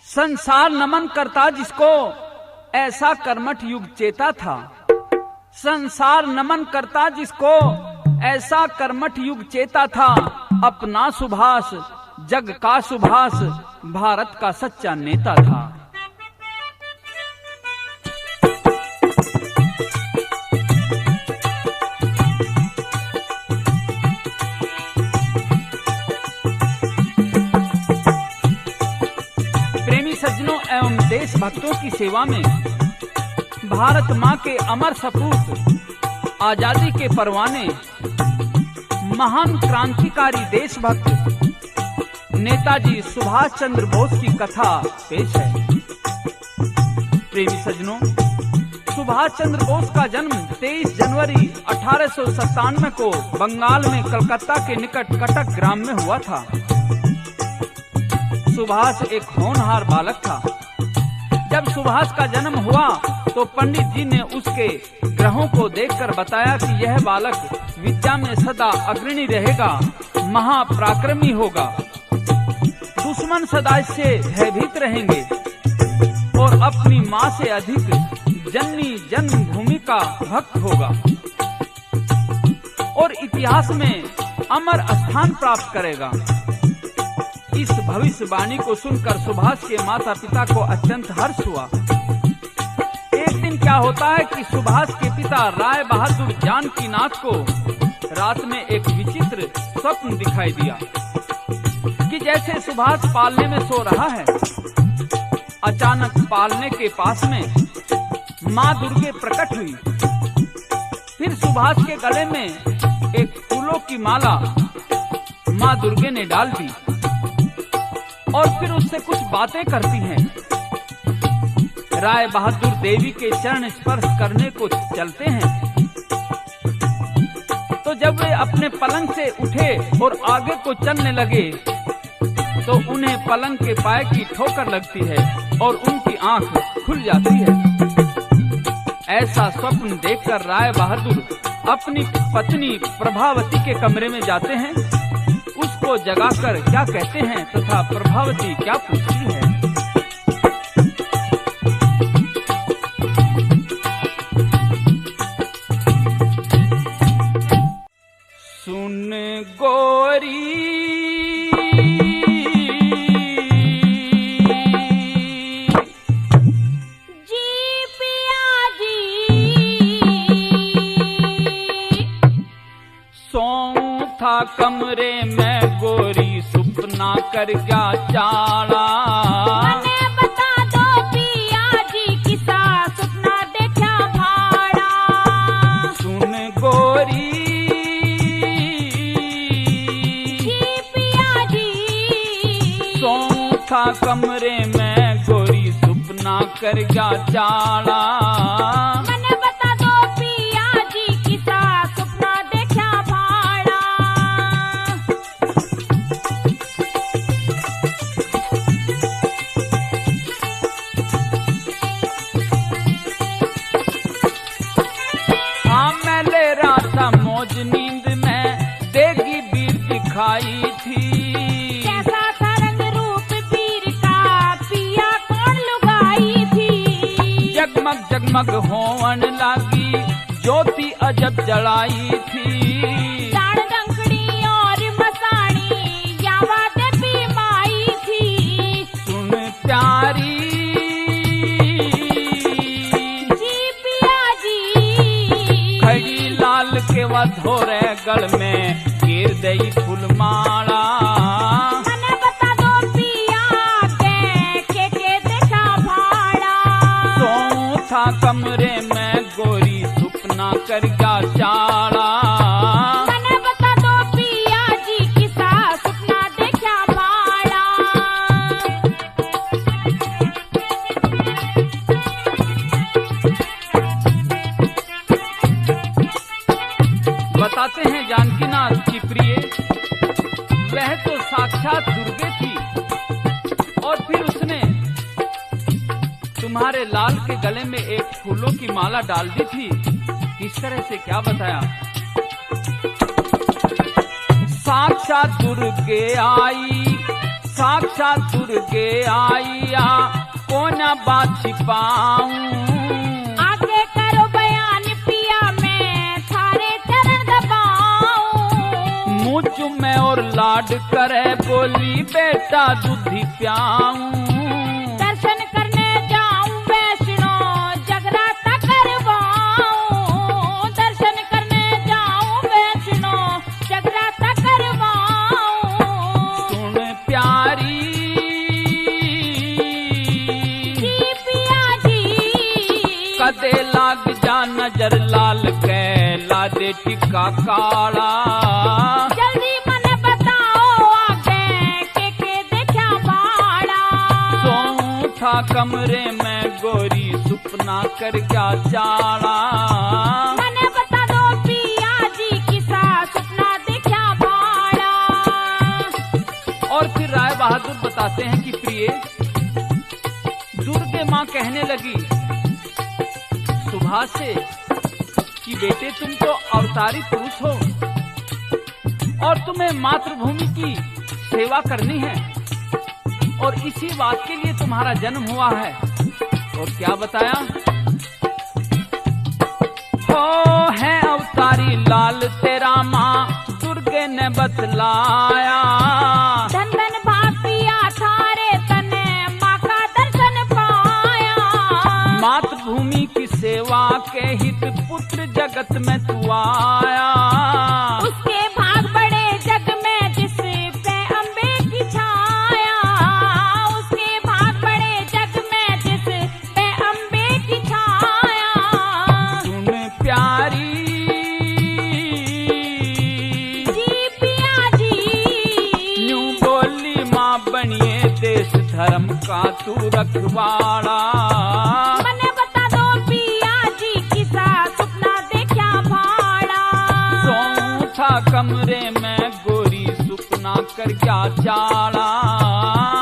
संसार नमन करता जिसको, ऐसा कर्मठ युग चेता था। संसार नमन करता जिसको, ऐसा कर्मठ युग चेता था। अपना सुभाष जग का सुभाष, भारत का सच्चा नेता था। प्रेमी सज्जनों एवं देशभक्तों की सेवा में भारत मां के अमर सपूत, आजादी के परवाने, महान क्रांतिकारी देशभक्त नेताजी सुभाष चंद्र बोस की कथा पेश है। प्रेमी सज्जनों, सुभाष चंद्र बोस का जन्म 23 जनवरी 1897 को बंगाल में कलकत्ता के निकट कटक ग्राम में हुआ था। सुभाष एक होनहार बालक था। जब सुभाष का जन्म हुआ तो पंडित जी ने उसके ग्रहों को देखकर बताया कि यह बालक विद्या में सदा अग्रणी रहेगा, महापराक्रमी होगा, दुश्मन सदा इससे भयभीत रहेंगे और अपनी मां से अधिक जननी जन्मभूमि का भक्त होगा और इतिहास में अमर स्थान प्राप्त करेगा। इस भविष्यवाणी को सुनकर सुभाष के माता पिता को अत्यंत हर्ष हुआ। एक दिन क्या होता है कि सुभाष के पिता राय बहादुर जानकीनाथ को रात में एक विचित्र स्वप्न दिखाई दिया कि जैसे सुभाष पालने में सो रहा है। अचानक पालने के पास में माँ दुर्गे प्रकट हुई। फिर सुभाष के गले में एक फूलों की माला माँ दुर्गे ने डाल दी और फिर उससे कुछ बातें करती हैं। राय बहादुर देवी के चरण स्पर्श करने को चलते हैं तो जब वे अपने पलंग से उठे और आगे को चलने लगे तो उन्हें पलंग के पाए की ठोकर लगती है और उनकी आंख खुल जाती है। ऐसा स्वप्न देखकर राय बहादुर अपनी पत्नी प्रभावती के कमरे में जाते हैं, उसको जगाकर क्या कहते हैं तथा प्रभावती क्या पूछती है। सुन गोरी जी पिया जी, सोऊं था कमरे में गोरी सुपना कर क्या चाला। मने बता दो पिया जी किसा सपना देखा भाड़ा। सुन गोरी जी पिया जी, सोऊं था कमरे में गोरी सुपना कर क्या चाला। मने बता दो पिया जी किसा सपना देखा भाड़ा। हाँ मैं ले रहा था मौज नींद में, देगी बीर दिखाई थी। कैसा था रंग रूप वीर का, पिया कौन लुगाई थी। जगमग जगमग होवन लागी, ज्योति अजब जलाई थी। दाण डंकड़ी और मसाणी, यावा देवी माई थी। सुन प्यारी जी पिया जी, खड़ी लाल के वधोरे गल में गिर दई फूलमाला। मने बता दो पिया के देखा भाड़ा। सोऊं था कमरे में गोरी सुपना कर क्या चाला। मने बता दो पिया जी किसा सपना देखा भाड़ा। बताते हैं जानकीनाथ की प्रिय, वह तो साक्षात दुर्गे थी और फिर उसने तुम्हारे लाल के गले में एक फूलों की माला डाल दी थी। किस तरह से क्या बताया। साक्षात दुर्गे आई, साक्षात साक्षात दुर्गे आईया, कौन बात छिपाऊं। आगे करो बयान पिया, मैं थारे चरण दबाऊं। मुझ में और लाड करे, बोली बेटा दूधी प्याऊं। दर्शन करने जाऊं वैष्णो, जगराता करवाऊं। दर्शन करने जाऊं वैष्णो, जगराता करवाऊं। सुन प्यारी जी पिया जी, कदे लाग जा नजर लाल के, ला दे टिक्का काला। जल्दी मने बताओ आगे के देखा बाड़ा। सोऊं था कमरे में गोरी, सुपना कर क्या चाला। मने बता दो पिया जी, किसा सपना देखा बाड़ा। और फिर राय बहादुर बताते हैं कि प्रिय, दुर्गे माँ कहने लगी सुभाष से कि बेटे तुम तो अवतारी पुरुष हो और तुम्हें मातृभूमि की सेवा करनी है, और इसी बात के लिए तुम्हारा जन्म हुआ है। और क्या बताया, हो है अवतारी लाल तेरा माँ, दुर्गे ने बतलाया। धन धन भाग पिया थारे तने, माँ का दर्शन पाया। मातृभूमि की सेवा के हित पुत्र जगत में तू आया। उसके भाग बड़े जग में, जिस पे अम्बे की छाया। उसके भाग बड़े जग में, जिस पे अम्बे की छाया। सुन प्यारी जी पिया जी, यूं बोली माँ बनिए देश धर्म का तू रखवाड़ा। मने बता दो पिया जी, किसा सपना देखा भाड़ा। सोऊं था कमरे में गोरी, सुपना कर क्या चाला।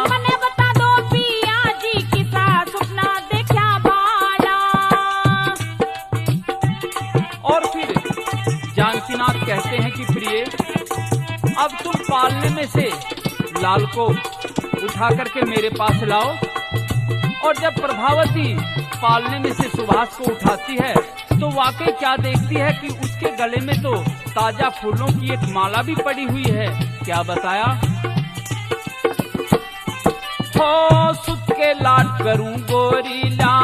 मने बता दो पिया जी, किसा सपना देखा भाड़ा। और फिर जानकीनाथ कहते हैं कि प्रिय, अब तुम पालने में से लाल को उठा करके मेरे पास लाओ। और जब प्रभावती पालने में से सुभाष को उठाती है तो वाकई क्या देखती है कि उसके गले में तो ताजा फूलों की एक माला भी पड़ी हुई है। क्या बताया, हो सुत के लाड करूं गोरीला,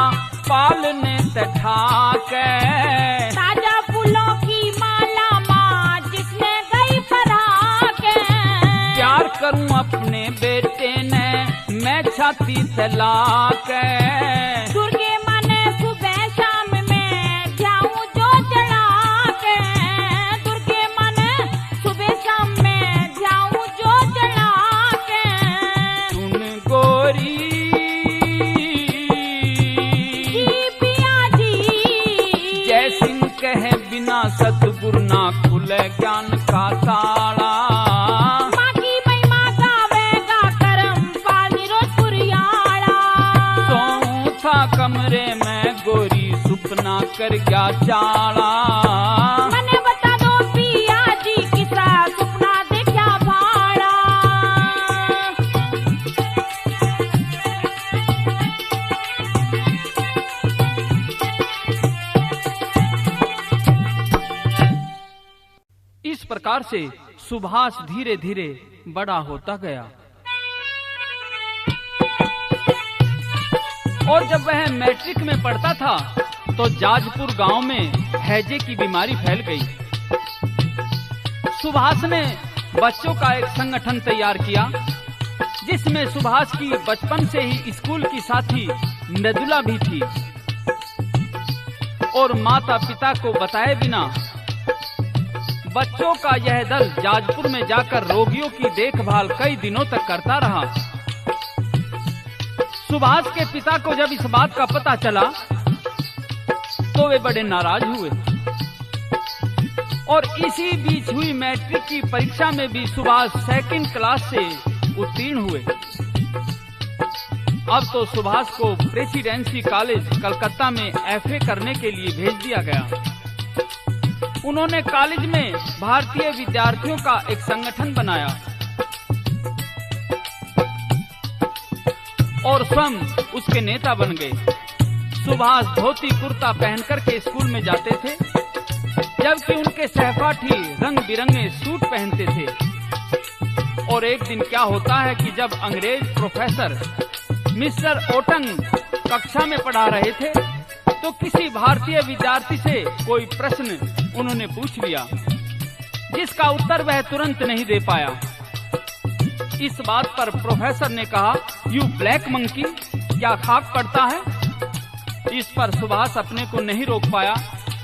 पालने तठा के। ताजा फूलों की माला माँ, जिसने गई परा के। प्यार करूं अपने बेटे ने, मैं छाती तला के। दुर्गे माने सुबह शाम में, जाऊं जो चढ़ा के। दुर्गे माने सुबह शाम में, जाऊं जो चढ़ा के। सुन गोरी जी पिया जी, जय सिंह कहे बिना सतगुरु ना खुले ज्ञान का ताला। माँ की महिमा गावेगा करम पानी रोज पुरियाड़ा। सोऊं था कमरे में गोरी, सुपना कर क्या चाला। मने बता दो पिया जी, किसा सपना देखा भाड़ा। इस प्रकार से सुभाष धीरे धीरे बड़ा होता गया और जब वह मैट्रिक में पढ़ता था तो जाजपुर गांव में हैजे की बीमारी फैल गई। सुभाष ने बच्चों का एक संगठन तैयार किया जिसमें सुभाष की बचपन से ही स्कूल की साथी मृदुला भी थी और माता पिता को बताए बिना बच्चों का यह दल जाजपुर में जाकर रोगियों की देखभाल कई दिनों तक करता रहा। सुभाष के पिता को जब इस बात का पता चला तो वे बड़े नाराज हुए और इसी बीच हुई मैट्रिक की परीक्षा में भी सुभाष सेकंड क्लास से उत्तीर्ण हुए। अब तो सुभाष को प्रेसिडेंसी कॉलेज कलकत्ता में एफए करने के लिए भेज दिया गया। उन्होंने कॉलेज में भारतीय विद्यार्थियों का एक संगठन बनाया और स्वयं उसके नेता बन गए। सुभाष धोती कुर्ता पहन करके स्कूल में जाते थे, जबकि उनके सहपाठी रंग बिरंगे सूट पहनते थे। और एक दिन क्या होता है कि जब अंग्रेज प्रोफेसर मिस्टर ओटंग कक्षा में पढ़ा रहे थे, तो किसी भारतीय विद्यार्थी से कोई प्रश्न उन्होंने पूछ लिया, जिसका उत्तर वह तुरंत नहीं दे पाया। इस बात पर प्रोफेसर ने कहा, यू ब्लैक मंकी, क्या खाक पड़ता है? इस पर सुभाष अपने को नहीं रोक पाया,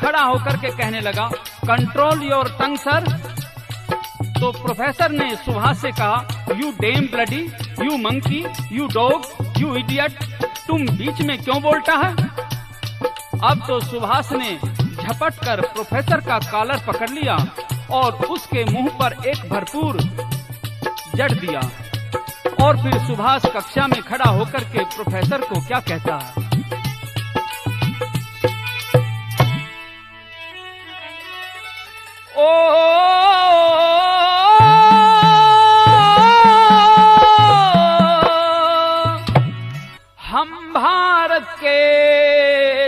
खड़ा होकर के कहने लगा, कंट्रोल योर टंग सर। तो प्रोफेसर ने सुभाष से कहा, you damn bloody, you monkey, you dog, you idiot, तुम बीच में क्यों बोलता है? अब तो सुभाष ने झपट कर प्रोफेसर का कॉलर पकड़ लिया और उसके मुंह पर एक भरपूर जड़ दिया। और फिर सुभाष कक्षा में खड़ा होकर के प्रोफेसर को क्या कहता है, ओ हम भारत के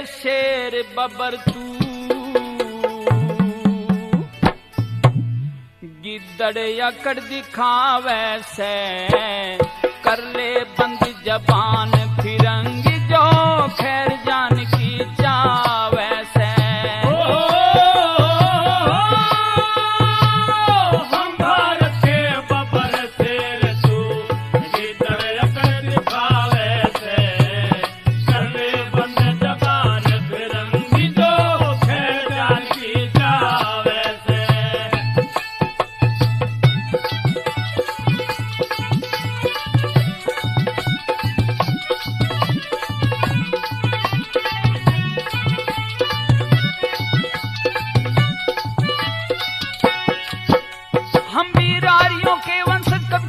शेर बबर तू, गिद्दड़ अकड़ दिखावे से, कर ले बंद जबान फिरंगी जो खैर जान की चावे से। हम भारत के बबर शेर तू, गिद्दड़ अकड़ दिखावे से, कर ले बंद जबान फिरंगी जो खैर जान की चावे से।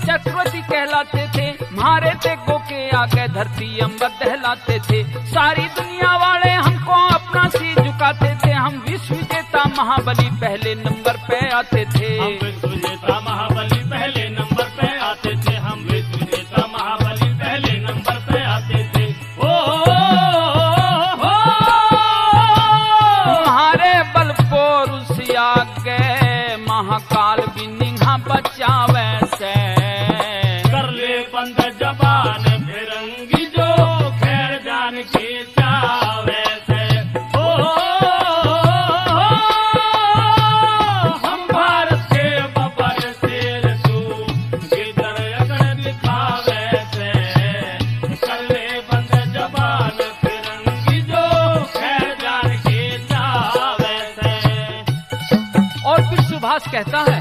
चक्रवर्ती कहलाते थे, मारे थे गोके आगे धरती अंबर दहलाते थे। सारी दुनिया वाले हमको अपना सी झुकाते थे, हम विश्व विजेता महाबली पहले नंबर पे आते थे। हम विश्व विजेता महाबली पहले नंबर पे आते थे, हम विश्व विजेता महाबली पहले नंबर पे आते थे। तुम्हारे बल पोरुष आगे महाकाल भी निगाह बचावे से, कर ले बंद जबान फिरंगी जो खैर जान की चावे से। हम भारत के बबर शेर तू, गिद्दड़ अकड़ दिखावे से, कर ले बंद जबान फिरंगी जो खैर जान की चावे से। और फिर सुभाष कहता है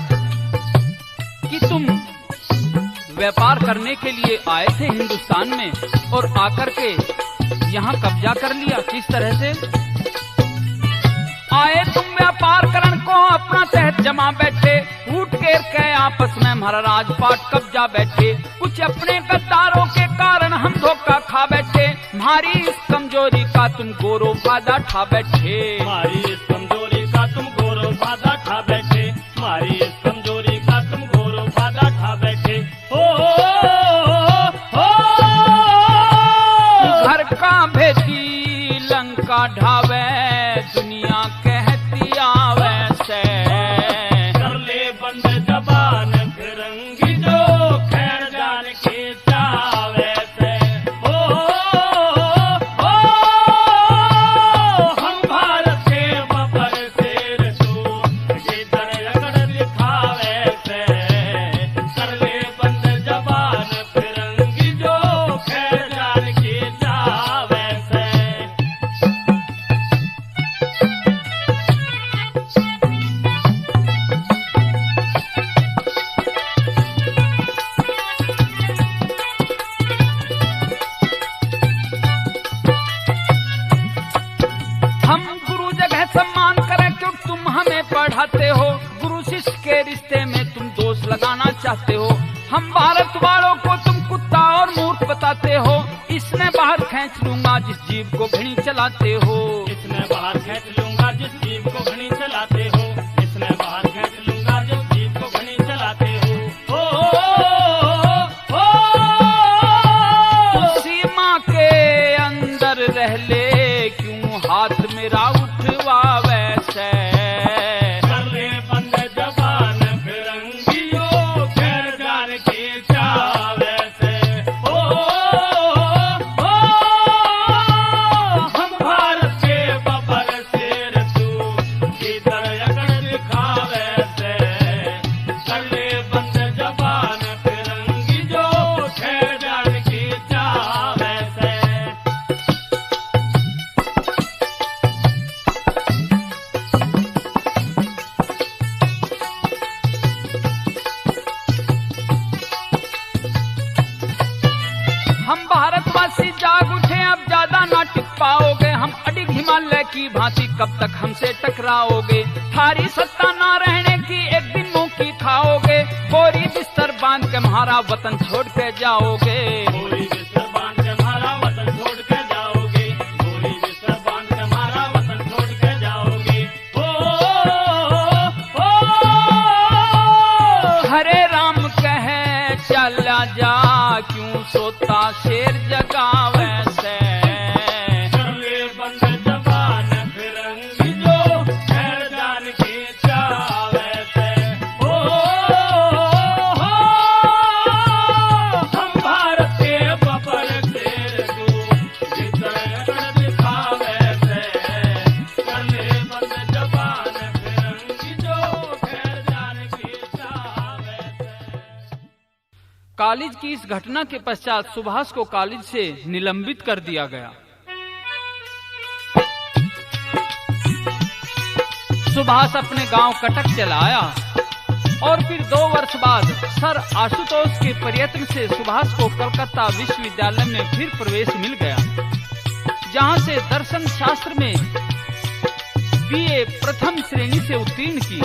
कि तुम व्यापार करने के लिए आए थे हिंदुस्तान में और आकर के यहाँ कब्जा कर लिया। किस तरह से आए तुम? व्यापार करण को अपना तहत जमा बैठे, फूट केर के आपस में हमारा राजपाट कब्जा बैठे। कुछ अपने गद्दारों के कारण हम धोखा खा बैठे, हमारी इस कमजोरी का तुम गौरव फायदा ठा बैठे। हमारी इस कमजोरी का तुम गौरव फायदा ठा बैठे, हमारी इस कमजोरी का तुम गौरव फायदा ठा बैठे। घर का भेदी लंका ढावे, दुनिया कहती आवे से, कर ले बंद जबान फिरंगी जो खैर जान की चावे से। हम भारत के बबर शेर तू, गिद्दड़ अकड़ दिखावे से, कर ले बंद जबान फिरंगी जो खैर जान की चावे से। हम गुरु जगह सम्मान करें क्यों तुम हमें पढ़ाते हो, गुरु शिष्य के रिश्ते में तुम दोष लगाना चाहते हो। हम भारत वालों को तुम कुत्ता और मूर्ख बताते हो, इसमें बाहर खींच लूंगा जिस जीव को घड़ी चलाते हो। इसमें बाहर खींच लूंगा जिस जीव को घड़ी चलाते हो, इसमें बाहर खींच लूंगा जिस जीव को घड़ी चलाते हो। सीमा सुभाष जाग उठे, अब ज्यादा ना टिक पाओगे, हम अडिग हिमालय की भांति कब तक हमसे टकराओगे। थारी सत्ता ना रहने की एक दिन मुंह की खाओगे, बोरी बिस्तर बांध के हमारा वतन छोड़ के जाओगे। बोरी बिस्तर बांध के हमारा वतन छोड़ के जाओगे, बोरी बिस्तर बांध के हमारा वतन छोड़ के जाओगे। हरे राम कहे चला जा, क्यों सोता शेर जगावे से। कर ले बंद जबान फिरंगी जो खैर जान की चावे से। हम भारत के बबर शेर तू जितना दिखावे से। कर ले बंद जबान फिरंगी जो खैर जान की चावे से। कॉलेज की इस घटना के पश्चात सुभाष को कॉलेज से निलंबित कर दिया गया। सुभाष अपने गांव कटक चला आया और फिर 2 वर्ष बाद सर आशुतोष के प्रयत्न से सुभाष को कलकत्ता विश्वविद्यालय में फिर प्रवेश मिल गया, जहां से दर्शन शास्त्र में बीए प्रथम श्रेणी से उत्तीर्ण की।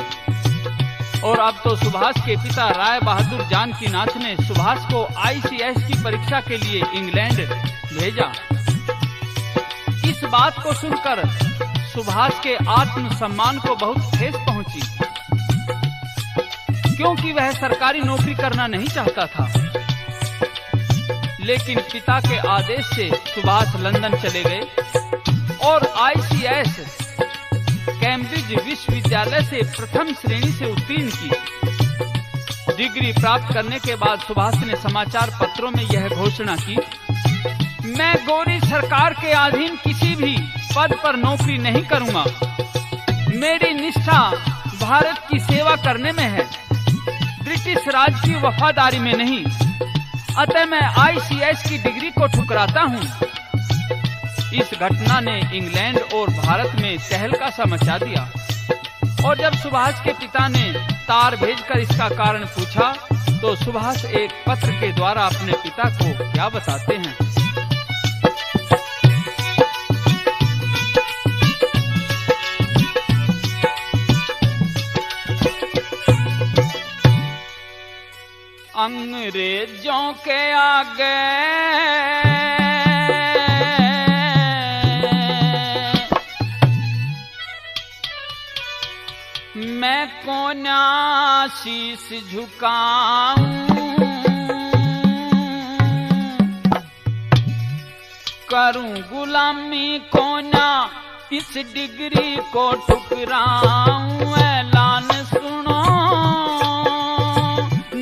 और अब तो सुभाष के पिता राय बहादुर जानकीनाथ ने सुभाष को ICS की परीक्षा के लिए इंग्लैंड भेजा। इस बात को सुनकर सुभाष के आत्मसम्मान को बहुत ठेस पहुंची, क्योंकि वह सरकारी नौकरी करना नहीं चाहता था। लेकिन पिता के आदेश से सुभाष लंदन चले गए और ICS कैम्ब्रिज विश्वविद्यालय से प्रथम श्रेणी से उत्तीर्ण की। डिग्री प्राप्त करने के बाद सुभाष ने समाचार पत्रों में यह घोषणा की, मैं गौरी सरकार के अधीन किसी भी पद पर नौकरी नहीं करूंगा। मेरी निष्ठा भारत की सेवा करने में है, ब्रिटिश राज की वफादारी में नहीं। अतः मैं ICS की डिग्री को ठुकराता हूं। इस घटना ने इंग्लैंड और भारत में तहलका सा मचा दिया। और जब सुभाष के पिता ने तार भेजकर इसका कारण पूछा, तो सुभाष एक पत्र के द्वारा अपने पिता को क्या बताते हैं। अंग्रेजों के आगे मैं कौन शीश झुकाऊं, करूं गुलामी कोना इस डिग्री को ठुकराऊं। ऐलान सुनो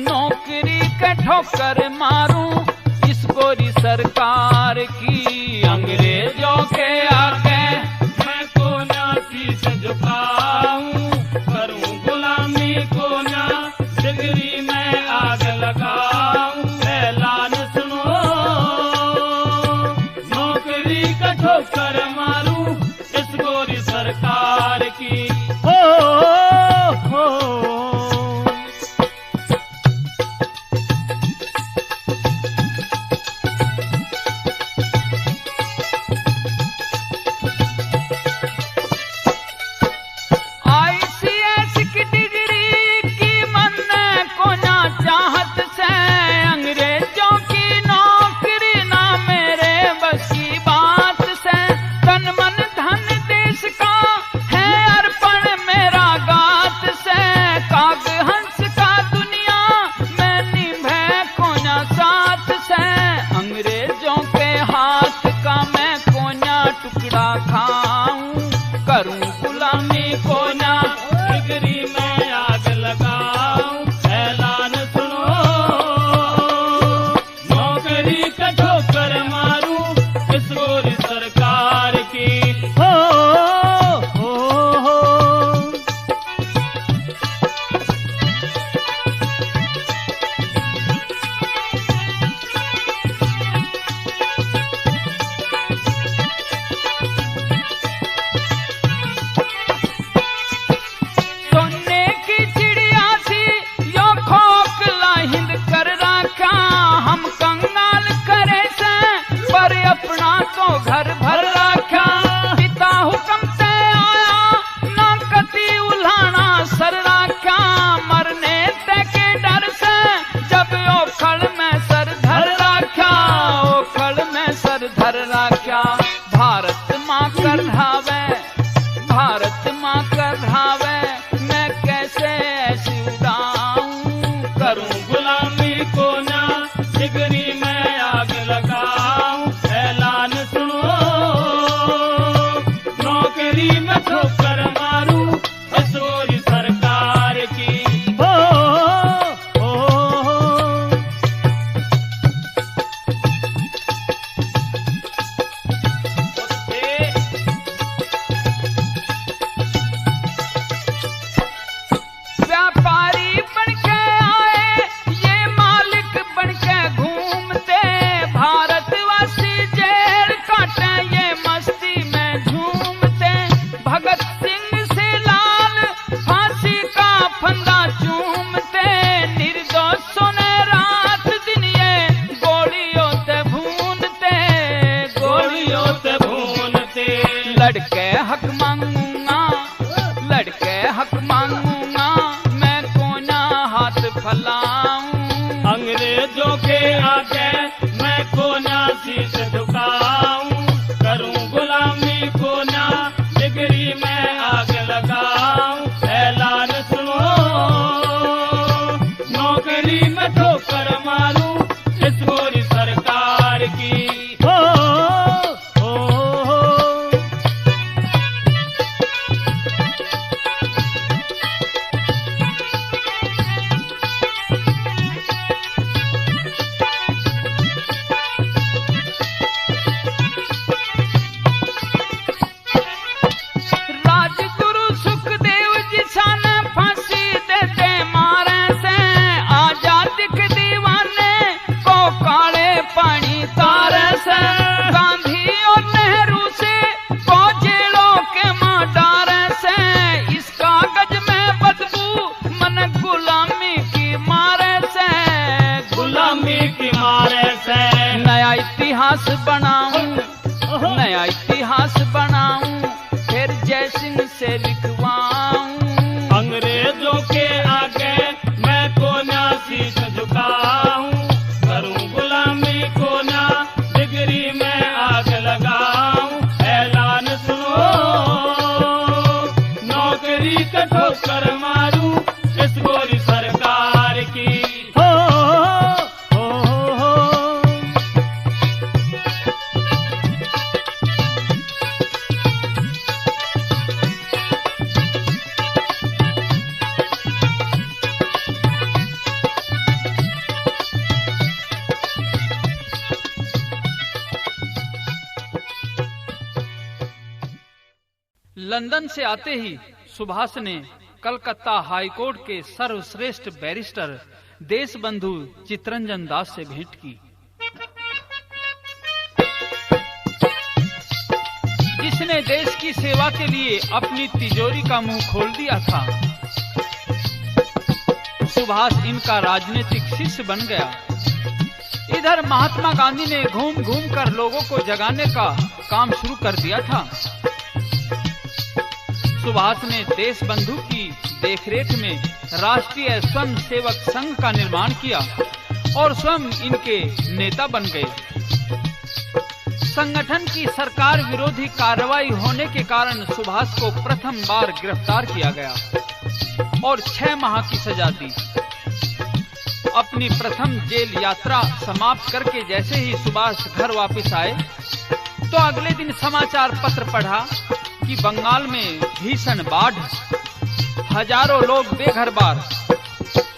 नौकरी के ठोकर मारूं इस गोरी सरकार की। अंग्रेजों के आगे मैं कोना शीश झुकाऊं, करूं गुलामी कोना डिग्री में आग लगाऊं। ऐलान सुनो नौकरी का ठोकर मारूं इस गोरी सरकार की। हो लड़के हक मांगूंगा, लड़के हक मांगूंगा, मैं कोना हाथ फैलाऊं। अंग्रेजों के आगे मैं कोना शीश झुकाऊं, करूं गुलामी कोना डिगरी में आग लगाऊं। ऐलान सुनो नौकरी में ठोकर मारूं इस गोरी सरकार की। हो हो हो राजगुरु सुखदेव जी सन फांसी देते मारे से, आजादी के दीवाने को काले पानी तारे से। गांधी और नेहरू से को जेलों के मां डारे से, इस कागज में बदबू मन गुलामी की मारे से, गुलामी की मारे से। नया इतिहास बनाऊं, नया इतिहास बनाऊं, फिर जय सिंह से लिखवाऊं। अंग्रेजों के आगे मैं कोना शीश झुकाऊं, करूं गुलामी कोना डिगरी में आग लगाऊं। ऐलान सुनो नौकरी का ठोकर मारूं इस गोरी सरकार की। हो हो हो लंदन से आते ही सुभाष ने कलकत्ता हाईकोर्ट के सर्वश्रेष्ठ बैरिस्टर देशबंधु चितरंजन दास से भेंट की, जिसने देश की सेवा के लिए अपनी तिजोरी का मुंह खोल दिया था। सुभाष इनका राजनीतिक शिष्य बन गया। इधर महात्मा गांधी ने घूम घूम कर लोगों को जगाने का काम शुरू कर दिया था। सुभाष ने देशबंधु की देखरेख में राष्ट्रीय स्वयं सेवक संघ का निर्माण किया और स्वयं इनके नेता बन गए। संगठन की सरकार विरोधी कार्रवाई होने के कारण सुभाष को प्रथम बार गिरफ्तार किया गया और 6 माह की सजा दी। अपनी प्रथम जेल यात्रा समाप्त करके जैसे ही सुभाष घर वापस आए तो अगले दिन समाचार पत्र पढ़ा कि बंगाल में भीषण बाढ़, हजारों लोग बेघर बार,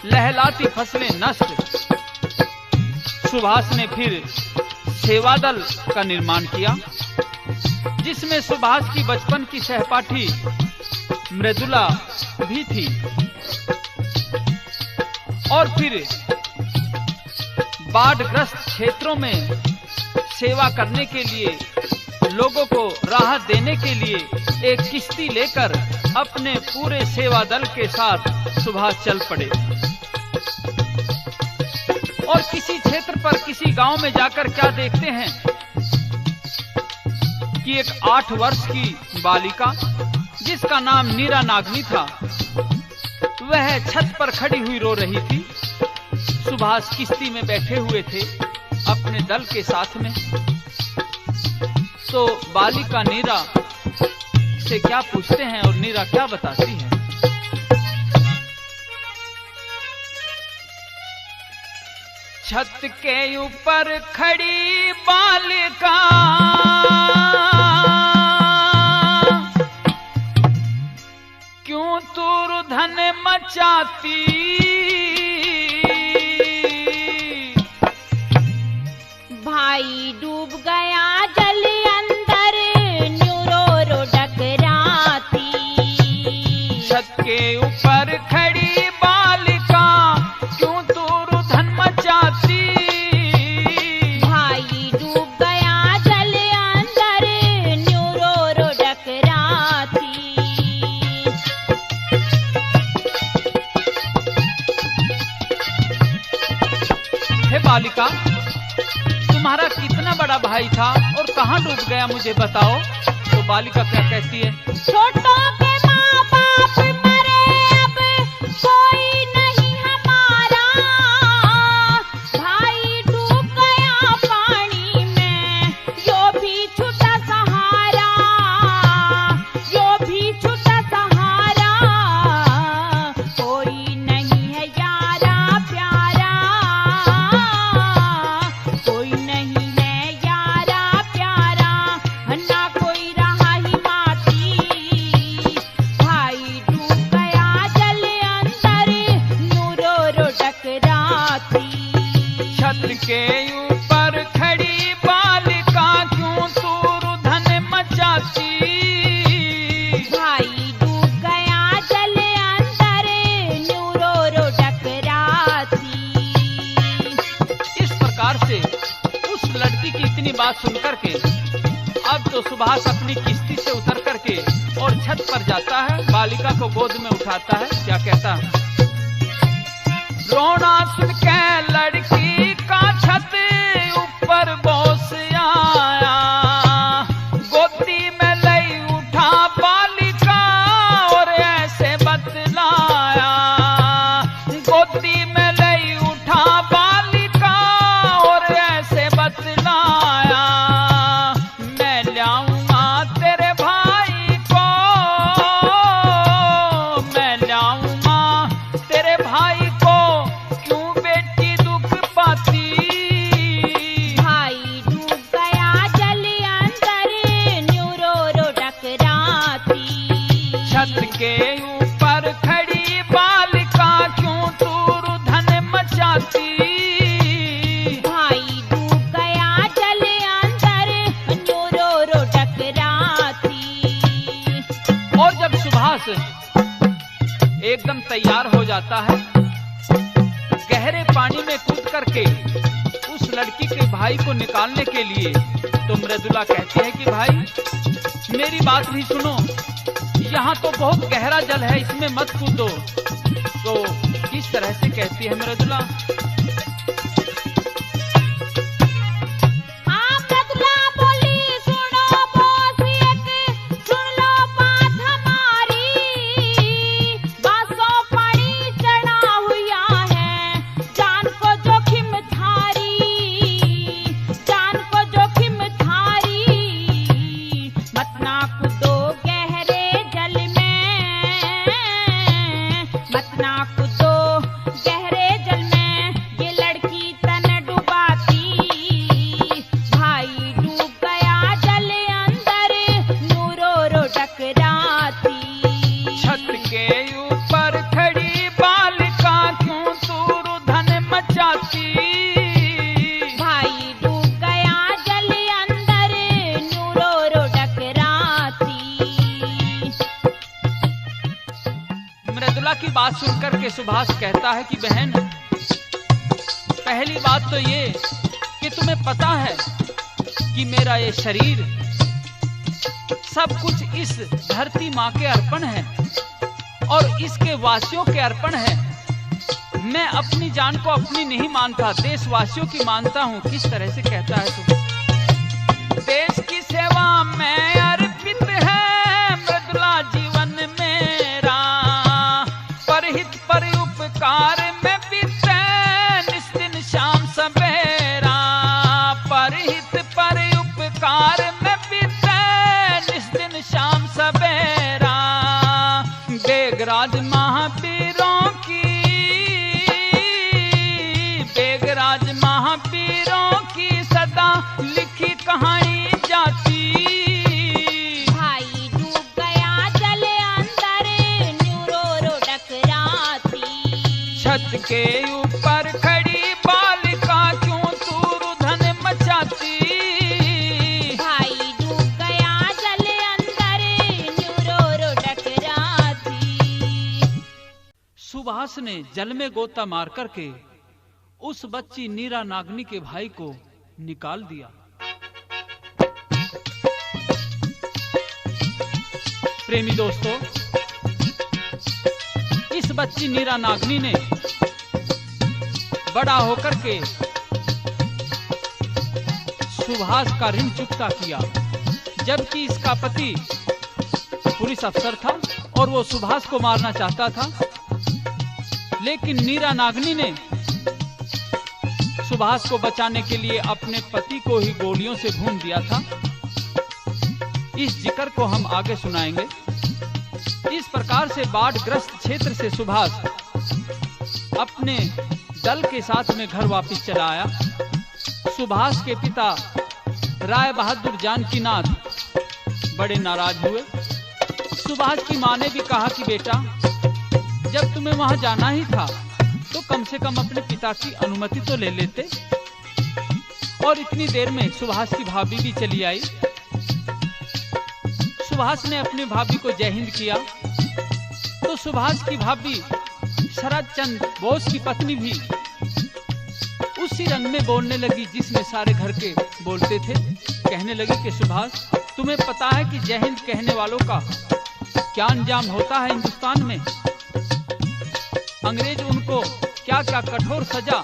लहलाती फसलें नष्ट। सुभाष ने फिर सेवा दल का निर्माण किया, जिसमें सुभाष की बचपन की सहपाठी मृदुला भी थी। और फिर बाढ़ग्रस्त क्षेत्रों में सेवा करने के लिए, लोगों को राहत देने के लिए एक किश्ती लेकर अपने पूरे सेवा दल के साथ सुभाष चल पड़े और किसी क्षेत्र पर किसी गांव में जाकर क्या देखते हैं कि एक 8 वर्ष की बालिका जिसका नाम नीरा नागनी था, वह छत पर खड़ी हुई रो रही थी। सुभाष किश्ती में बैठे हुए थे अपने दल के साथ में। तो बालिका नीरा से क्या पूछते हैं और नीरा क्या बताती है? छत के ऊपर खड़ी बालिका क्यों तू धन मचाती, भाई डूब गया जल अंदर न्यूरो रो डकराती। छत के ऊपर खड़ी बालिका क्यों तू धन मचाती, भाई डूब गया जल अंदर न्यूरो रो डकराती। हे बालिका, तुम्हारा कितना बड़ा भाई था और कहाँ डूब गया मुझे बताओ। तो बालिका क्या कहती है? छोटों के माँ बाप मरे अब कोई नहीं हमारा, भाई डूब गया पानी में यो भी छूटा सहारा, यो भी छूटा सहारा, कोई नहीं है यारा प्यारा, कोई नहीं है यारा प्यारा, ना कोई रहा हिमाती, भाई डूब गया जल अंदर नूरो रो टकराती। छत के ऊपर खड़ी बालिका क्यों तू रुधन मचाती? भाई डूब गया जल अंदर नूरो रो टकराती। इस प्रकार से उस लड़की की इतनी बात सुनकर के अब तो सुभाष अपनी किश्ती से उतर करके और छत पर जाता है, बालिका को गोद में उठाता है। क्या कहता है? रोना सुन के लड़की का छत ऊपर बोस आया, गोदी में लई उठा बालिका और ऐसे बतलाया, गोदी में लई उठा बालिका और ऐसे बतलाया, मैं लाऊंगा तेरे भाई को, मैं लाऊंगा तेरे भाई को, क्यों बेटी दुख पाती? भाई डूब गया जल अंदर न्यूरो रो टकराती। छत के ऊपर खड़ी बालिका क्यों तू रुधन मचाती? भाई डूब गया जल अंदर न्यूरो रो टकराती। और जब सुभाष एकदम तैयार हो जाता है, गहरे पानी में कूद करके उस लड़की के भाई को निकालने के लिए, तो मृदुला कहती है कि भाई मेरी बात भी सुनो, यहाँ तो बहुत गहरा जल है, इसमें मत कूदो। तो किस तरह से कहती है मृदुला? हाँ मृदुला बोली सुनो बोस एक, सुन लो बात हमारी, बासों पानी चढ़ा हुआ है, जान को जोखिम थारी, जान को जोखिम थारी, मत ना कूदो गहरे जल में, मत ना कूदो गहरे जल में, ये लड़की तन डुबाती, भाई डूब गया जल अंदर नूरो रो टकराती। छत के ऊपर खड़ी बालिका क्यों तू रुधन मचाती? भाई डूब गया जल अंदर नूरो रो टकराती। मृदुला की बात सुनकर के सुभाष कहता है कि बहन, पहली बात तो ये कि तुम्हें पता है कि मेरा ये शरीर सब कुछ इस धरती माँ के अर्पण है और इसके वासियों के अर्पण है। मैं अपनी जान को अपनी नहीं मानता, देशवासियों की मानता हूँ। किस तरह से कहता है तुम? देश की सेवा में अर्पित है मृदुला जीवन मेरा, परहित पर उपकार में बीते निस्दिन शाम सवेरा, परहित पर उपकार में बीते निस्दिन शाम सवेरा, बेगराज महावीरों की, बेगराज महावीरों की सदा लिखी कहानी जाती। भाई डूब गया जल अंदर न्यूरो रो टकराती। छत के ऊपर खड़ी बालिका क्यों तू रुधन मचाती? भाई डूब गया जल अंदर न्यूरो रो टकराती। सुभाष ने जल में गोता मार करके उस बच्ची नीरा नागनी के भाई को निकाल दिया। प्रेमी दोस्तों, इस बच्ची नीरा नागनी ने बड़ा होकर के सुभाष का ऋण चुकता किया। जबकि इसका पति पुलिस अफसर था और वो सुभाष को मारना चाहता था, लेकिन नीरा नागनी ने सुभाष को बचाने के लिए अपने पति को ही गोलियों से भून दिया था। इस जिक्र को हम आगे सुनाएंगे। इस प्रकार से बाढ़ ग्रस्त क्षेत्र से सुभाष अपने दल के साथ में घर वापस चला आया। सुभाष के पिता राय बहादुर जानकीनाथ बड़े नाराज हुए। सुभाष की मां ने भी कहा कि बेटा, जब तुम्हें वहां जाना ही था तो कम से कम अपने पिता की अनुमति तो ले लेते। और इतनी देर में सुभाष की भाभी भी चली आई। सुभाष ने अपनी भाभी को जय हिंद किया तो सुभाष की भाभी शरद चंद्र बोस की पत्नी भी उसी रंग में बोलने लगी जिसमें सारे घर के बोलते थे। कहने लगी कि सुभाष, तुम्हें पता है कि जय हिंद कहने वालों का क्या अंजाम होता है हिंदुस्तान में। अंग्रेज उनको क्या क्या कठोर सजा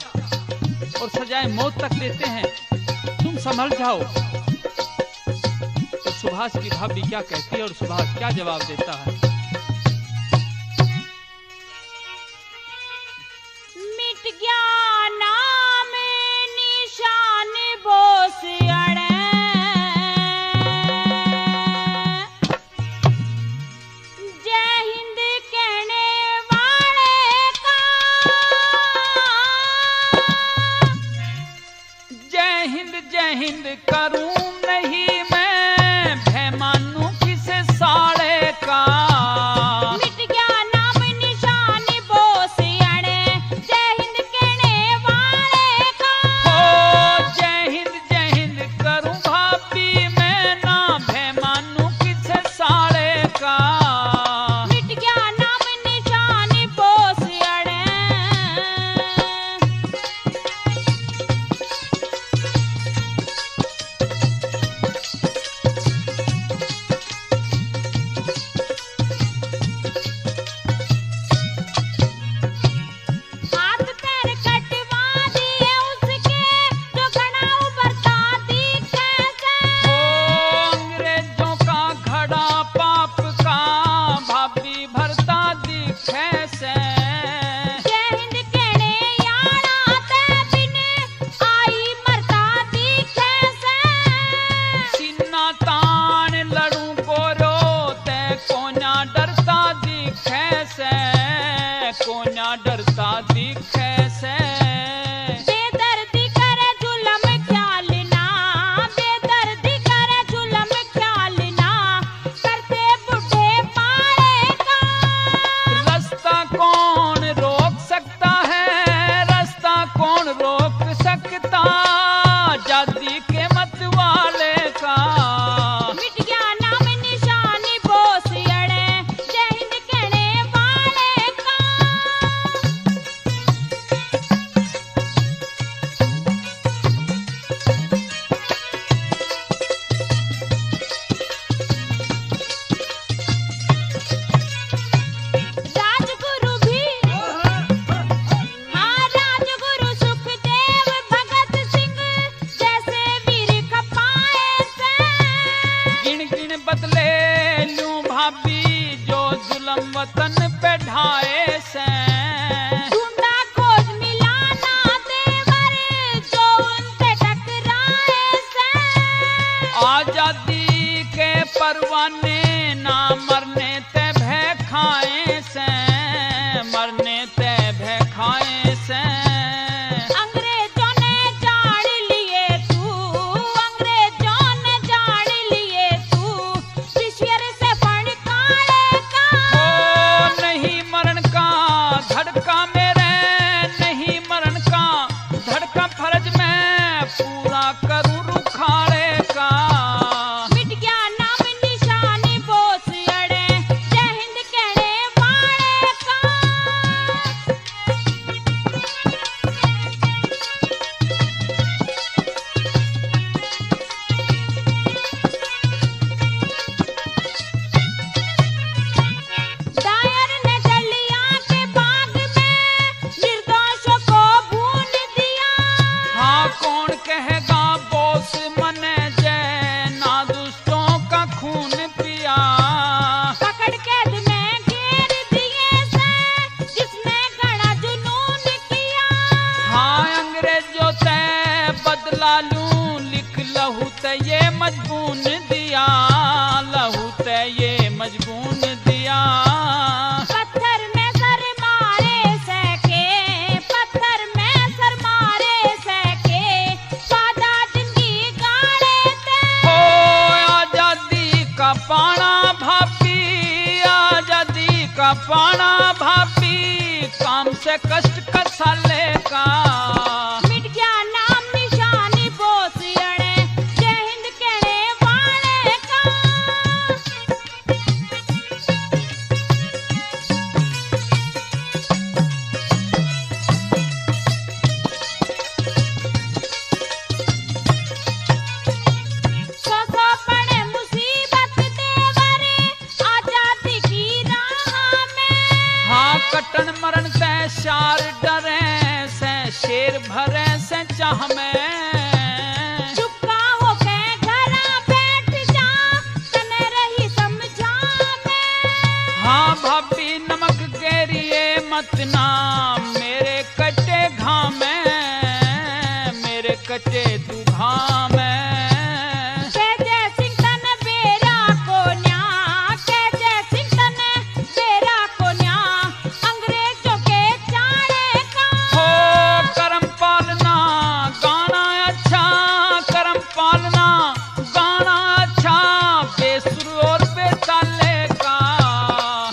और सजाए मौत तक देते हैं, तुम संभल जाओ। तो सुभाष की भाभी क्या कहती है और सुभाष क्या जवाब देता है। मिट गया नाम निशान बोस अड़े, जय हिंद कहने वाले का, जय हिंद करूं नहीं मैं, भय मानूं किस साड़े का। मिट गया नाम निशान बोस अड़े, जय हिंद कहने वाले का। ओ जय हिंद करूं भाभी मैं, ना भय मानूं किस साड़े का। मिट गया नाम निशान बोस अड़े। लिख लहू ते ये मजबून दिया, लहू ते ये मजबून दिया। पत्थर में सर मारे सके, पत्थर में सर मारे सके, सादा जिंदगी गाड़े ते। हो आजादी का पाना भापी, आजादी का पाना भापी, काम से कष्ट कसाले का। मिट गया नाम निशानी बोस अड़े, जय हिंद कहने वाले का। सो पड़े मुसीबत देवरे, आजादी की राह में। हाँ कटन मरण से शार डरे से, शेर भरे से चाह में। चुपका होके घरा बैठ जा, तने रही समझा में। हाँ भाभी नमक गेरिए मत ना, मेरे कटे घाम में, मेरे कटे तू घाम में। कैजे सिंह तन बेरा को न्या, कैजे सिंह तन बेरा को न्या, अंग्रेजों के चाड़े का। हो करम पालना गाना अच्छा, करम पालना गाना अच्छा, बेसुर और बेताले का।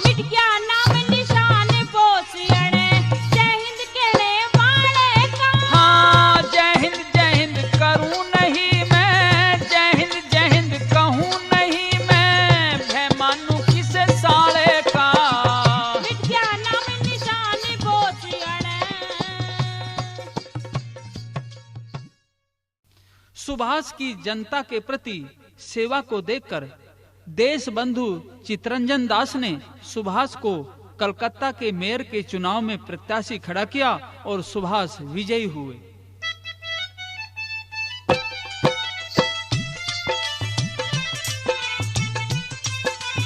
मिट गया नाम निशान बोस अड़े, जय हिंद कहने वाले का। हाँ जय हिंद करूं नहीं मैं, जय हिंद कहूं नहीं मैं, भय मानू किसे साले का। मिट गया नाम निशान बोस अड़े। सुभाष की जनता के प्रति सेवा को देखकर देश बंधु चितरंजन दास ने सुभाष को कलकत्ता के मेयर के चुनाव में प्रत्याशी खड़ा किया और सुभाष विजयी हुए।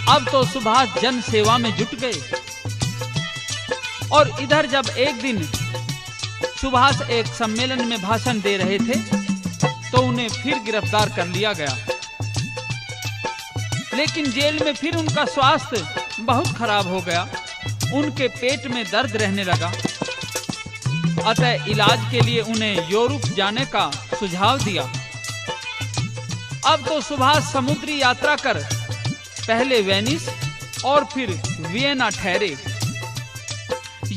अब तो सुभाष जन सेवा में जुट गए और इधर जब एक दिन सुभाष एक सम्मेलन में भाषण दे रहे थे तो उन्हें फिर गिरफ्तार कर लिया गया, लेकिन जेल में फिर उनका स्वास्थ्य बहुत खराब हो गया, उनके पेट में दर्द रहने लगा। अतः इलाज के लिए उन्हें यूरोप जाने का सुझाव दिया। अब तो सुभाष समुद्री यात्रा कर पहले वेनिस और फिर वियना ठहरे।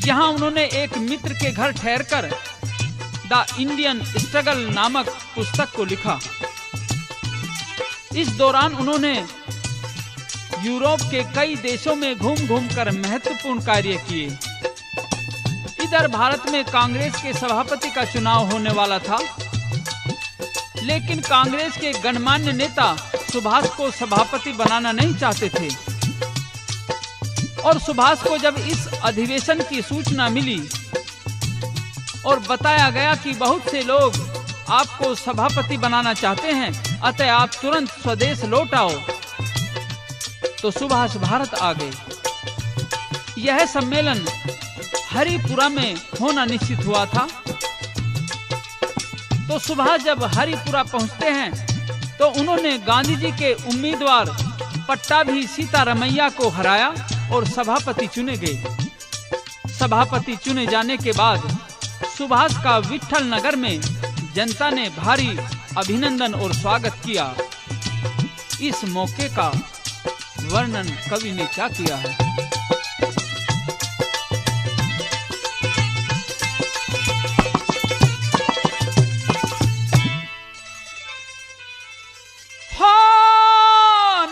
यहाँ उन्होंने एक मित्र के घर ठहरकर द इंडियन स्ट्रगल नामक पुस्तक को लिखा। इस दौरान उन्होंने यूरोप के कई देशों में घूम घूम कर महत्वपूर्ण कार्य किए। इधर भारत में कांग्रेस के सभापति का चुनाव होने वाला था, लेकिन कांग्रेस के गणमान्य नेता सुभाष को सभापति बनाना नहीं चाहते थे। और सुभाष को जब इस अधिवेशन की सूचना मिली और बताया गया कि बहुत से लोग आपको सभापति बनाना चाहते हैं, अतः आप तुरंत स्वदेश लौट आओ, तो सुभाष भारत आ गए। यह सम्मेलन हरिपुरा में होना निश्चित हुआ था। तो सुभाष जब हरिपुरा पहुंचते हैं तो उन्होंने गांधी जी के उम्मीदवार पट्टाभी सीतारमैया को हराया और सभापति चुने गए। सभापति चुने जाने के बाद सुभाष का विट्ठल नगर में जनता ने भारी अभिनंदन और स्वागत किया। इस मौके का वर्णन कवि ने क्या किया है। हो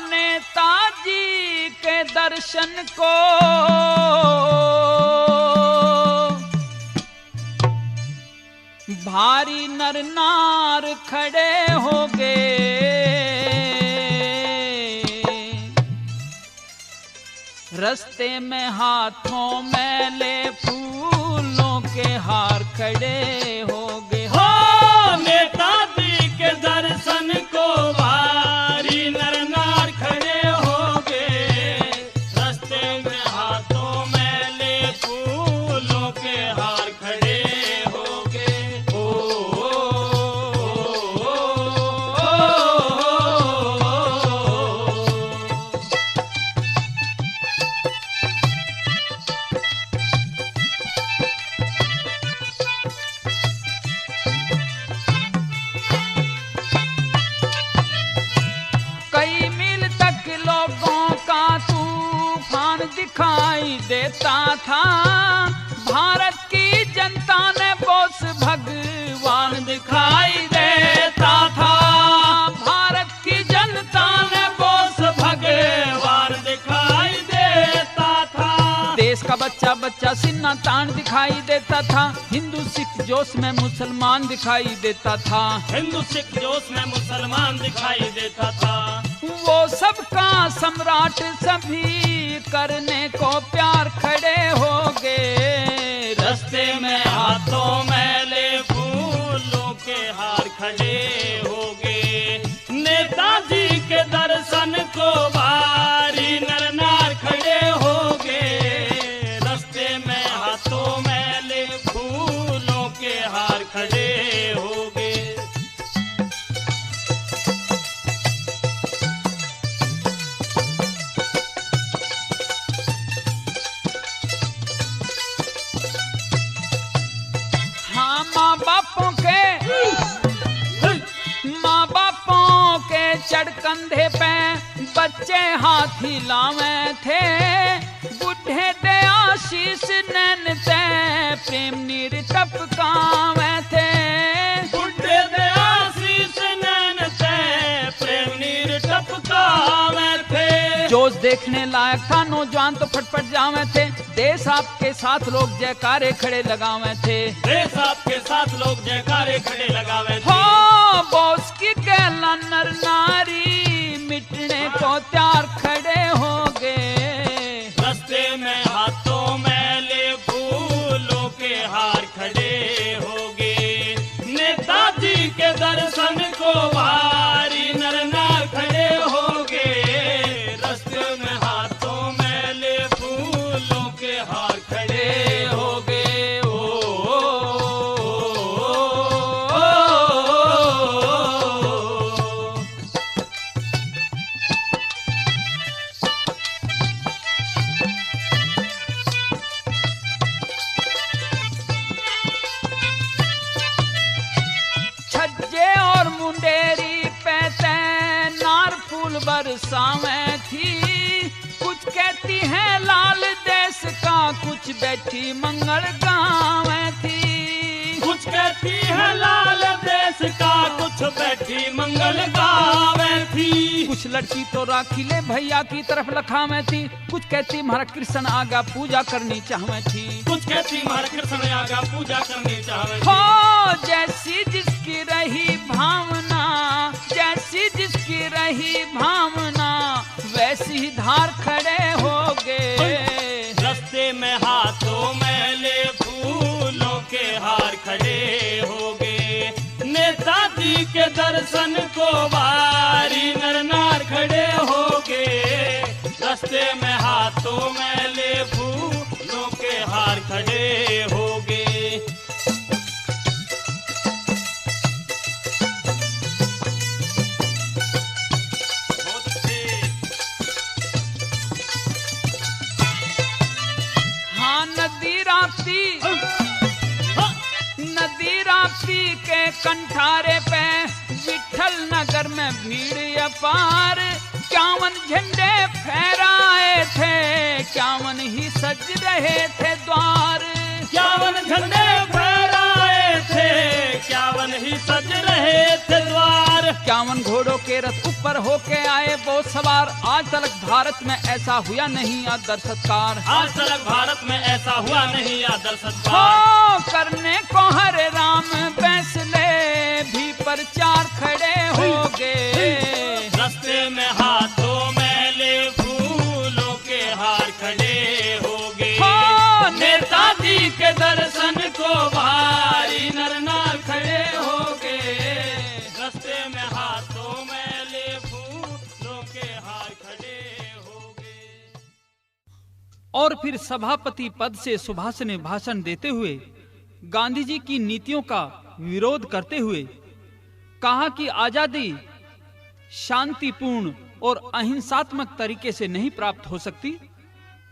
नेताजी के दर्शन को भारी नर नार खड़े हो गए। रस्ते में हाथों में ले फूलों के हार खड़े हो गए। हो नेताजी के दर्शन को भारी नर नार खड़े हो गए। रस्ते में हाथों में ले फूलों के हार खड़े हो गए। देता था। भारत की जनता ने बोस भगवान दिखाई देता था। भारत की जनता ने बोस भगवान दिखाई देता था। देश का बच्चा बच्चा सिन्हा तान दिखाई देता था। हिंदू सिख जोश में मुसलमान दिखाई देता था। हिंदू सिख जोश में मुसलमान दिखाई देता था। वो सबका सम्राट सभी करने को प्यार खड़े हो गए। रस्ते में हाथों मैले फूलों के हार खड़े हो गए। नेताजी के दर्शन को भारी नर नार खड़े हो गए। रस्ते में हाथों मैले फूलों के हार खड़े हो गए। माँ बापों के चढ़ कंधे पे बच्चे हाथी लावे थे। बुढ़े दे आशीष नैन ते प्रेम नीर टपकावे थे। बुढ़े दे आशीष नैन ते प्रेम नीर टपकावे थे। जोश देखने लायक था, नौजवान तो फटफट जावे थे। देश आपके साथ लोग जयकारे खड़े लगावे थे। देश आपके साथ लोग जयकारे खड़े लगावे थे। हो बोस की कहला नर नारी मिटने को त्यार खड़े हो गए। रस्ते में हाथों मैले फूलों के हार खड़े हो गए। नेताजी के दर्शन को भारी नर नार खड़े हो गए। रस्ते में हाथों मैले फूलों के हार खड़े हो गए। बरसावें थी। कुछ कहती है लाल देश का, कुछ बैठी मंगल गावें थी। कुछ कहती है लाल देश का, कुछ बैठी मंगल गावें थी। कुछ लड़की तो राखीले भैया की तरफ लखावें थी। कुछ कहती महाराज कृष्ण आगा पूजा करनी चाहवे थी। कुछ कहती महाराज कृष्ण आगा पूजा करनी चाहवे थी। हो जैसी जिसकी रही भावना, जैसी जिसकी रही भावना, वैसी ही धार खड़े हो गए। रस्ते में हाथों मैले फूलों के हार खड़े हो गए। नेताजी के दर्शन को भारी नर नार खड़े हो गए। रस्ते में हाथों मैले फूलों के हार खड़े हो गए। नदी राप्ती के कंठारे पे विठल नगर में भीड़ अपार। 51 झंडे फहराए थे, 51 ही सज रहे थे द्वार। 51 झंडे फहराए थे, 51 ही सज रहे थे द्वार। 51 घोड़ों के रथ ऊपर होके आए वो सवार। आज तक भारत में ऐसा हुआ नहीं आदर सत्कार। आज तक भारत में ऐसा हुआ नहीं आदर सत्कार। हो करने को हरे राम फैसले भी प्रचार खड़े हो गए। रस्ते में हाथों मैले फूलों के हार खड़े हो गए। नेताजी के दर्शन को भारी नर नार खड़े हो गए। रस्ते में हाथों मैले फूलों के हार खड़े हो गए। और फिर सभापति पद से सुभाष ने भाषण देते हुए गांधी जी की नीतियों का विरोध करते हुए कहा कि आजादी शांतिपूर्ण और अहिंसात्मक तरीके से नहीं प्राप्त हो सकती।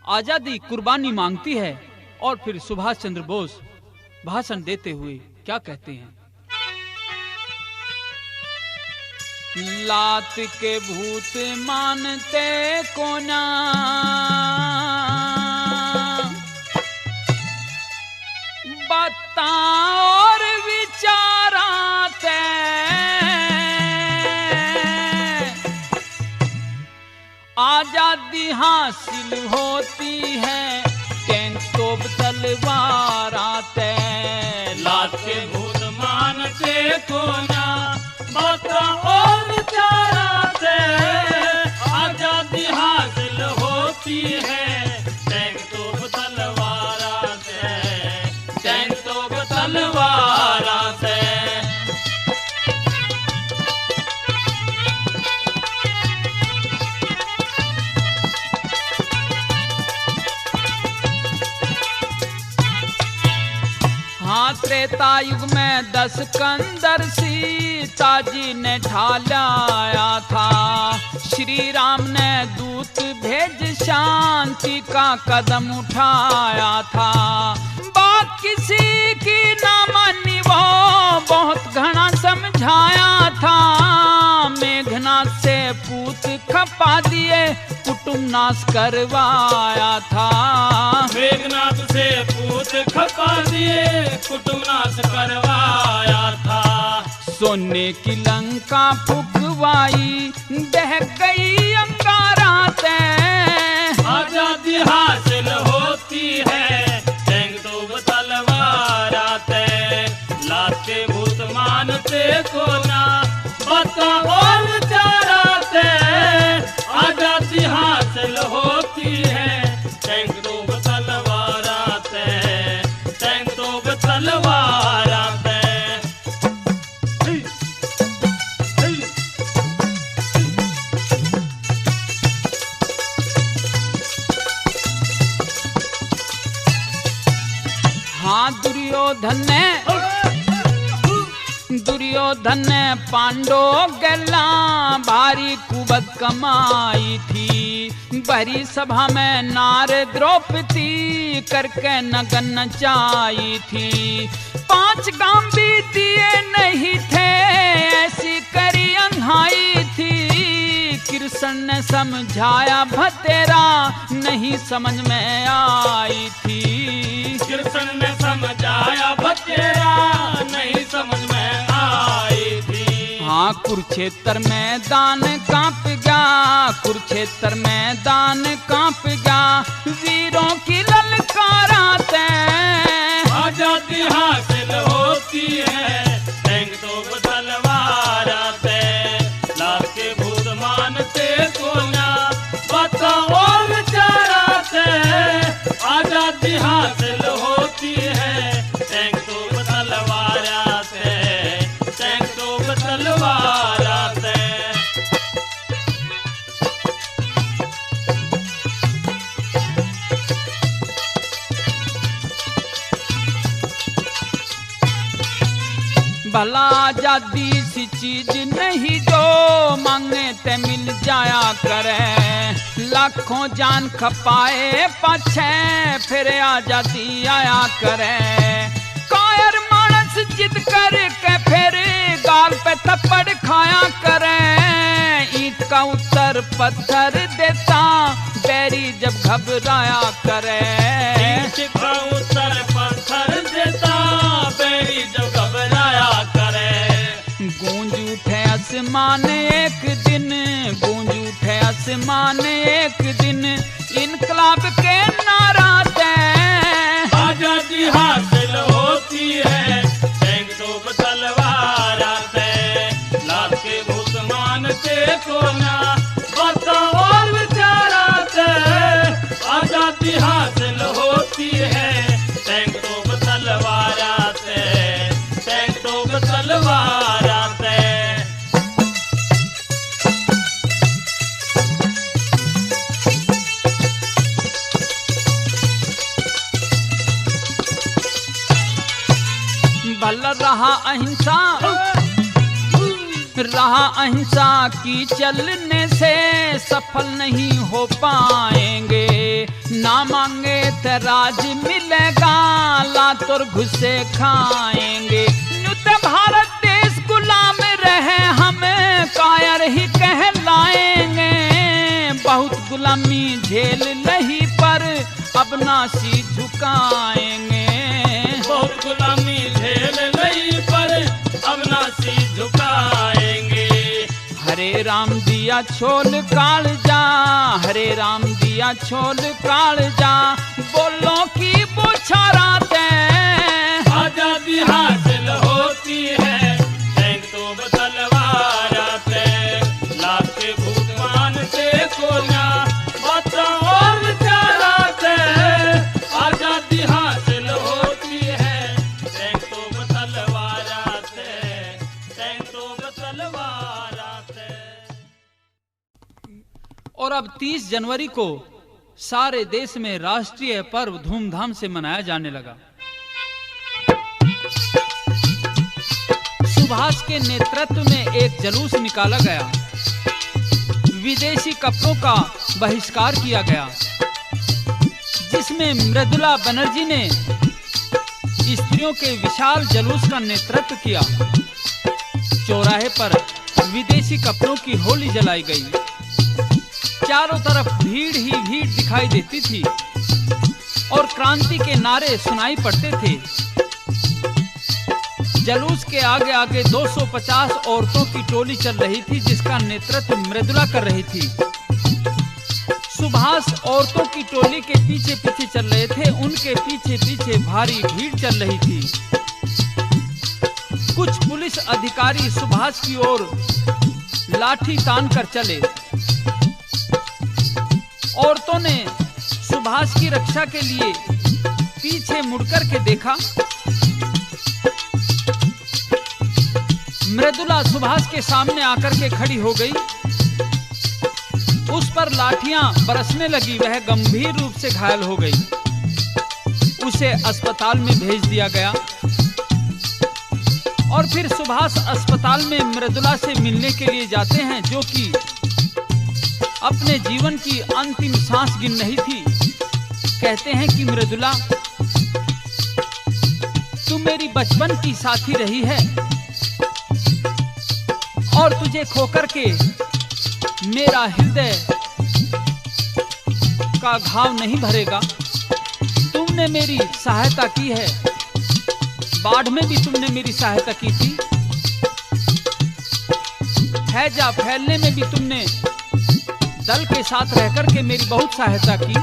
आजादी कुर्बानी मांगती है। और फिर सुभाष चंद्र बोस भाषण देते हुए क्या कहते हैं? लात के भूत मानते को ना, लंका और विचाराते, आजादी हासिल होती है टैंक तोप तलवार आते। लात के भूत मानते को ना बाता और विचाराते, आजादी हासिल होती है टैंक तोप तलवार से, टैंक तोप तलवार से। हाँ, त्रेता युग में 10 कंदर सीता जी ने ढालाया था। श्री राम ने दूत भेज शांति का कदम उठाया था। बात किसी की ना मानी वो बहुत घना समझाया था। मेघनाथ से पूत खपा दिए कुटुंब नाश करवाया था। मेघनाथ से पूत खपा दिए कुटुंब नाश करवाया था। सोने की लंका फुकवाई दह गई अंगाराते, आजादी हासिल होती है टैंक तोप तलवाराते। लात के भूत मानते को ना बता और विचाराते, आजादी हासिल होती है टैंक तोप तलवाराते, टैंक तोप तलवाराते। हाँ, दुर्योधन ने पांडव गला भारी कुबत कमाई थी। बड़ी सभा में नार द्रौपदी करके नगन नचाई थी। 5 गांव भी दिए नहीं थे ऐसी करी अंघाई थी। कृष्ण ने समझाया भतेरा नहीं समझ में आई थी। कृष्ण ने समझाया भतेरा नहीं समझ में आई थी। हाँ, कुरुक्षेत्र मैदान कांप गया, कुरुक्षेत्र मैदान कांप गया। वीरों की ललकाराते, आजादी हासिल होती है टैंक तोप तलवाराते। लात के भूत मानते को ना बता और विचाराते, आजादी हासिल होती है टैंक तोप तलवाराते, टैंक तोप तलवाराते। भला आजादी सी चीज नहीं जो मांगे ते मिल जाया करे। लाखों जान खपाए पाछे फिर आजादी आया करे। कायर मानस जिद करके फिर गाल पे थप्पड़ खाया करे। ईंट का उत्तर पत्थर देता बैरी जब घबराया करे। ईंट का उत्तर पत्थर देता बैरी जब घबराया करे। गूंज उठे आसमान एक दिन, गूंज उठे आसमान एक दिन। इनकलाब के नारा दे, आजादी हासिल होती है टैंक तोप तलवाराते। लात के भूत मानते को ना बता और विचाराते, आजादी हासिल होती है टैंक तोप तलवाराते, टैंक तोप तलवाराते। भल रहा अहिंसा, रहा अहिंसा की चलने से सफल नहीं हो पाएंगे। ना मांगे तो राज मिलेगा, लात और घुसे खाएंगे। नुत भारत देश गुलाम रहे हमें कायर ही कहलाएंगे। बहुत गुलामी झेल नहीं पर अब नासी झुकाएंगे। बहुत गुलामी हरे राम दिया छोल कालजा, हरे राम दिया छोल कालजा, बोलो की बुछाराते आजादी हासिल होती है टैंक तो तलवाराते, लाते भूतमान से कोना बातों और विचाराते, आजादी हासिल होती है टैंक तो तलवाराते, टैंक तो तलवाराते। और अब 30 जनवरी को सारे देश में राष्ट्रीय पर्व धूमधाम से मनाया जाने लगा। सुभाष के नेतृत्व में एक जुलूस निकाला गया, विदेशी कपड़ों का बहिष्कार किया गया, जिसमें मृदुला बनर्जी ने स्त्रियों के विशाल जुलूस का नेतृत्व किया। चौराहे पर विदेशी कपड़ों की होली जलाई गई, चारों तरफ भीड़ ही भीड़ दिखाई देती थी और क्रांति के नारे सुनाई पड़ते थे। जुलूस के आगे आगे 250 औरतों की टोली चल रही थी, जिसका नेतृत्व मृदुला कर रही थी। सुभाष औरतों की टोली के पीछे पीछे चल रहे थे, उनके पीछे पीछे भारी भीड़ चल रही थी। कुछ पुलिस अधिकारी सुभाष की ओर लाठी तान कर चले। औरतों ने सुभाष की रक्षा के लिए पीछे मुड़कर के देखा। मृदुला सुभाष के सामने आकर के खड़ी हो गई, उस पर लाठियां बरसने लगी, वह गंभीर रूप से घायल हो गई। उसे अस्पताल में भेज दिया गया और फिर सुभाष अस्पताल में मृदुला से मिलने के लिए जाते हैं, जो कि अपने जीवन की अंतिम सांस गिन रही थी। कहते हैं कि मृदुला, तू मेरी बचपन की साथी रही है और तुझे खोकर के मेरा हृदय का घाव नहीं भरेगा। तुमने मेरी सहायता की है, बाढ़ में भी तुमने मेरी सहायता की थी, हैजा फैलने में भी तुमने दल के साथ रहकर के मेरी बहुत सहायता की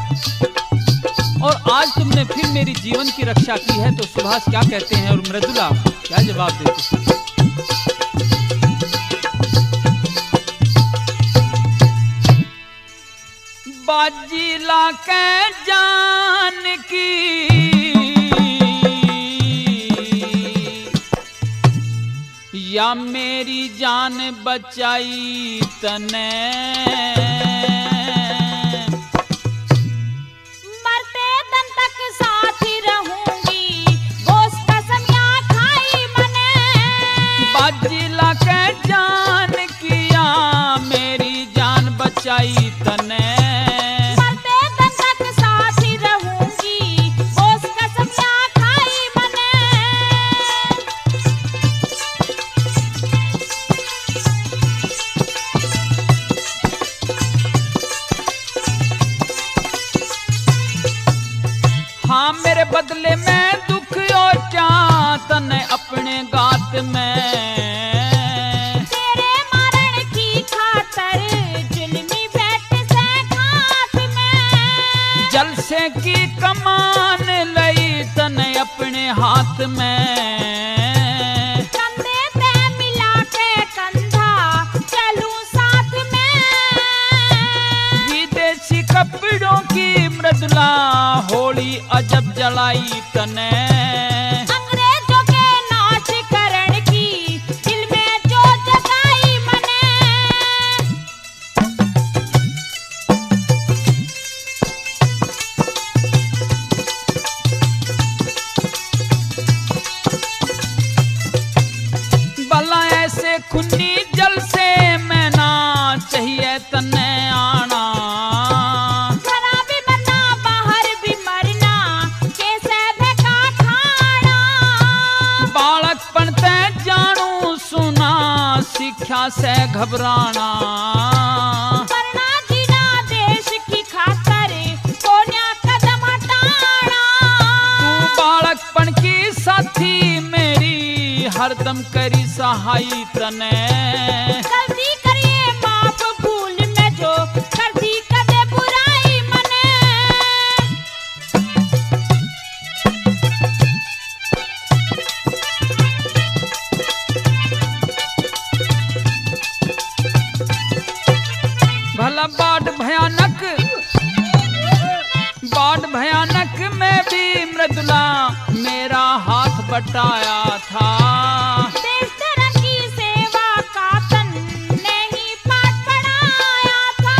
और आज तुमने फिर मेरी जीवन की रक्षा की है। तो सुभाष क्या कहते हैं और मृदुला क्या जवाब देते हैं? बाजीला के जान की या मेरी जान बचाई तने, मरते दम तक साथ ही रहूंगी, बोस कसम या खाई मने। बाजीला के जान किया मेरी जान बचाई तने, हाँ मेरे बदले में दुख और चातन अपने गात में, तेरे मरण की खातर जुल्मी बैठ से खात में, जलसे की कमान लई तन अपने हाथ में, कंधे पे मिला के कंधा चलूं साथ में, विदेशी कपड़ों की मृदुला होली अजब जलाई तने, अंग्रेजों के नाश करण की दिल में जो जगाई मने। भला ऐसे खूनी जल से मैं ना चाहिए तने आना, शिक्षा से घबराना, करना जीना देश की खातर कोन्या कदम हटाना, तू बालकपन की साथी मेरी हरदम करी सहाय तने, गलती करिए भयानक में भी मृदुला मेरा हाथ बटाया था। देश धर्म की सेवा का तन ने ही पाठ पढ़ाया था।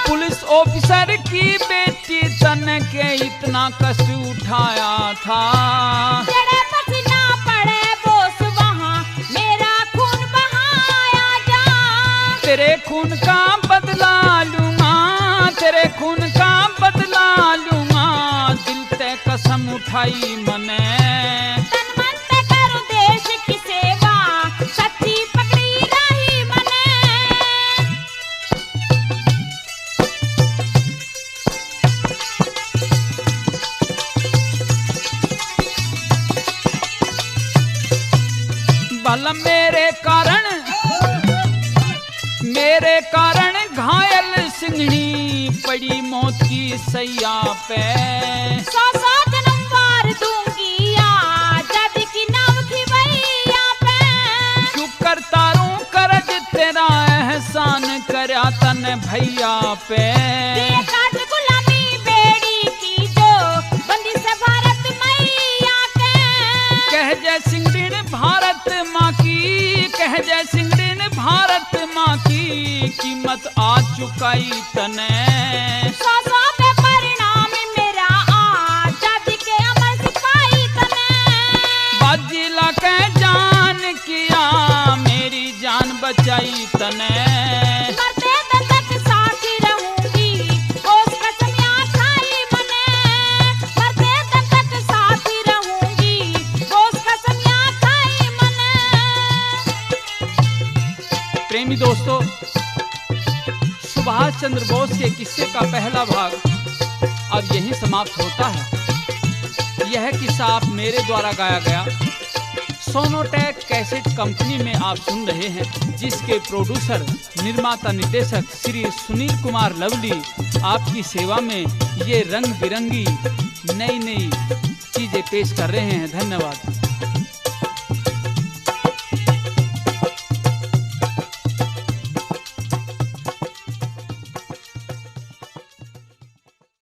पुलिस ऑफिसर की बेटी तन के इतना कष्ट उठाया था। जड़े पसीना पड़े बोस वहाँ मेरा खून बहाया जा। तेरे खून का बदला लूंगा, तेरे खून का बदला लूंगा, दिल ते कसम उठाई मने। तन मन से करूं देश की सेवा, सच्ची पकड़ी रही मने। बल मेरे कारण घायल सिंहनी पड़ी मौत की सैया पे। 100 जन्म वार दूंगी आजादी की नाव की भैया पे। चुप कर तारों करज तेरा एहसान करया तन भैया पे। ये काट गुलामी बेड़ी की जो बंदी से भारत मैया के। कह जय सिंगड़ीन भारत माँ की, कह जय सिंगड़ीन भारत माँ की, कीमत आज चुकाई तने। 100 पे परिणाम मेरा आजादी के अमर सिपाही तने। बाजिला के जान किया मेरी जान बचाई तने। मरते दम तक साथ ही रहूंगी बोस कसम यहाँ खाई मने। मरते दम तक साथ ही रहूंगी बोस कसम यहाँ खाई मने। प्रेमी दोस्तों, सुभाष चंद्र बोस के किस्से का पहला भाग अब यहीं समाप्त होता है। यह किस्सा आप मेरे द्वारा गाया गया सोनोटेक कैसेट कंपनी में आप सुन रहे हैं, जिसके प्रोड्यूसर निर्माता निर्देशक श्री सुनील कुमार लवली आपकी सेवा में ये रंग बिरंगी नई नई चीजें पेश कर रहे हैं। धन्यवाद।